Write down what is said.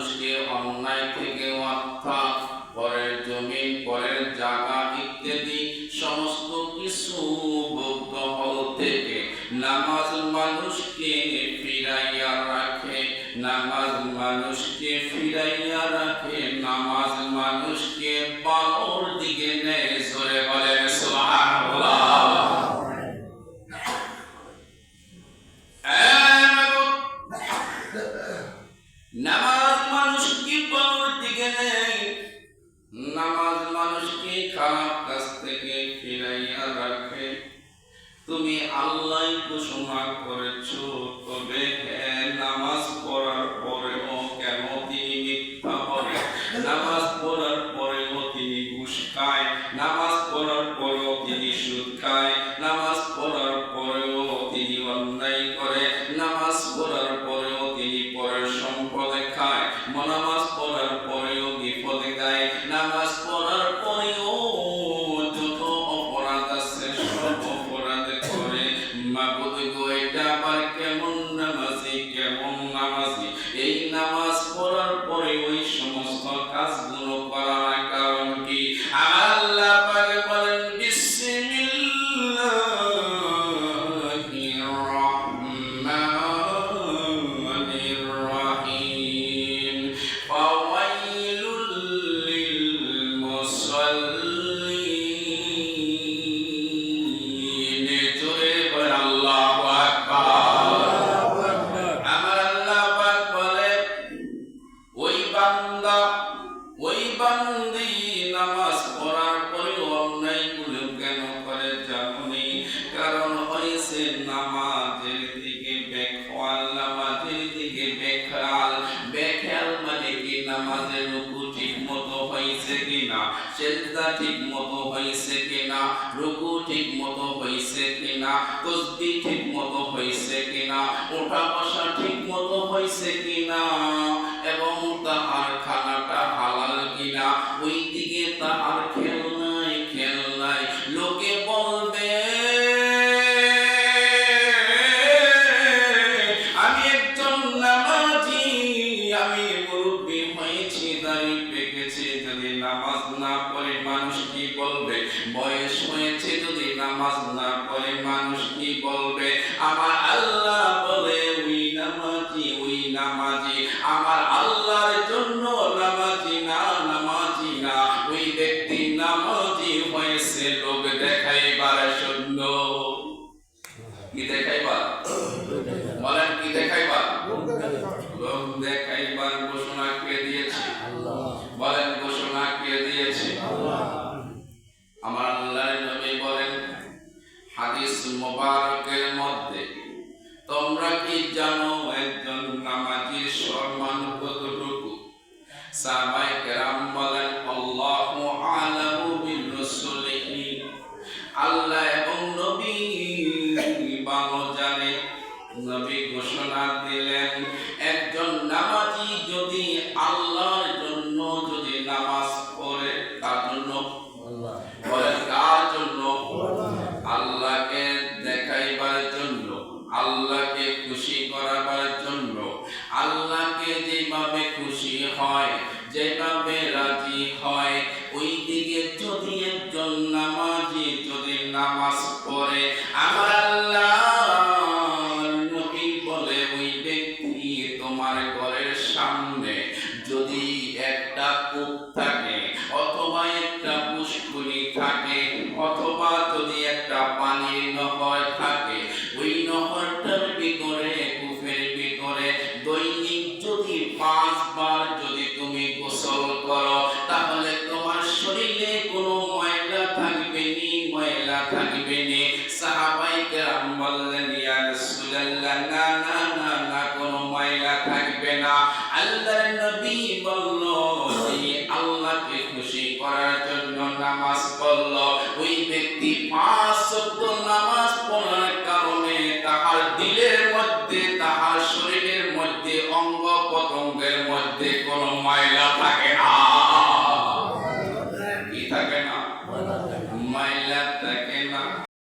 মানুষকে অন্যায় থেকে অর্থাৎ পরের জমি, পরের জায়গা ইত্যাদি সমস্ত কিছু ভোগ্য ফল থেকে নামাজ মানুষকে ফিরাইয়া রাখে। নামাজ মানুষকে ফিরাইয়া রাখে, নামাজ মানুষকে ভালোর দিকে নেয়। জোরে বলেন সুবহানাল্লাহ। নামাজ মানুষকে ভালোর দিকে নেয়, নামাজ মানুষকে খারাপ কাজ থেকে ফিরাইয়া রাখে। তুমি আল্লাহ ঘোষণা করেছো, তবে হ্যাঁ নামাজ পড়ার পরেও কেন তিনি মিথ্যা বলে, নামাজ পড়ার পরেও তিনি ঘুষ খায়, নামাজ পড়ার পরেও তিনি সুদ খায়, নামাজ পড়ার পরেও তিনি অন্যায় করে, নামাজ পড়ার পরেও তিনি পরের সম্পদে খায়, নামাজ পড়ার পরেও বিপদে গায়, নামাজ পড়ার পরেও যত অপরাধ আছে সব অপরাধ করে। মাবুদ গো, এটা আবার কেমন নামাজি, কেমন নামাজি? এই নামাজ পড়ার পরে ওই সমস্ত কাজগুলো করার কারণ কি? আল্লাহ পাক বলেন বিসমিল্লাহির রহমানির রহিম, ফাওয়াইলুল লিল মুসাল্লিন। জোরে বলেন আল্লাহু আকবার। আমার আল্লাহ পাক বলে ওই বান্দা, ওই বান্দি নামাজ পড়ার পরে অন্যায় গুলো কেন করে জানি? কারণ হয়েছে নামাজের দিকে বেখেয়াল, নামাজের দিকে বেখেয়াল। বেখেয়াল মানে কি? নামাজের রুকু ঠিক মতো হয়েছে কিনা, সিজদা ঠিক মতো হয়েছে কিনা, রুকু ঠিক মতো হয়েছে কিনা, তাসবিহ ঠিক মতো হয়েছে কিনা, ওঠা বসা ঠিক মতো হয়েছে কিনা, এবং তাহার খানাটা হালাল কিনা, ওই দিকে তাহার খেয়াল নাই, খেয়াল নাই। লোকে বলবে আমি একজন নামাজি, আমি মুরব্বি হয়েছি, দাড়ি পেকেছে, যদি নামাজ না পড়ে মানুষ কি বলবে? বয়স হয়েছে, যদি নামাজ না পড়ে মানুষ কি বলবে? আমার আল্লাহ বলে ওই নামাজি, ওই নামাজি আমার আল্লাহর জন্য নামাজি না, নামাজি না। ওই ব্যক্তি নামাজি হয়েছে লোক দেখাইবার জন্য। কি দেখাইবার? বলেন কি দেখাইবার? লোক দেখাইবার ঘোষণা কে দিয়েছে? বলেন ঘোষণা কে দিয়েছে? আমার আল্লাহর নবী বলেন হাদিস মুবারকের মধ্যে, তোমরা কি জানো একজন নামাজীর সম্মান কতটুকু? সাহাবায়ে কেরাম বলেন আল্লাহু আ'লামু বির-রাসূলিহি, আল্লাহ এবং নবী ভালো জানে। নবী ঘোষণা দিলেন একজন নামাজি যদি আল্লাহর জন্য যদি নামাজ পড়ে, তার জন্য বলেন কার জন্য? আল্লাহকে দেখাইবার জন্য, আল্লাহকে খুশি করাবার জন্য, আল্লাহকে যেভাবে খুশি হয়, যেভাবে রাজি হয়, ওই দিকে যদি একজন নামাজি যদি নামাজ পড়ে, আমার আল্লাহ নবী বলে ওই ব্যক্তি তোমার ঘরের সামনে যদি একটা কূপ থাকে, অথবা একটা পুষ্করিণী থাকে, অথবা যদি একটা পানির নহর থাকে, ওই নহরটার ভিতরে, কূপের ভিতরে দৈনিক যদি 5 বার যদি তুমি গোসল করো, তাহলে তোমার শরীরে কোনো ময়লা থাকবে নি, ময়লা থাকবে নি। সাহাবায়ে কেরাম বললেন ইয়া রাসূলুল্লাহ, না না না না, কোনো ময়লা থাকবে না। আল্লাহর নবী বলল এই আল্লাহকে খুশি করার জন্য নামাজ পড়ল, ওই ব্যক্তি 5 ওয়াক্ত নামাজ পড়ার কারণে তাহার দিলের মধ্যে, তাহার শরীরের মধ্যে, অঙ্গ প্রত্যঙ্গের মধ্যে কোনো ময়লা থাকে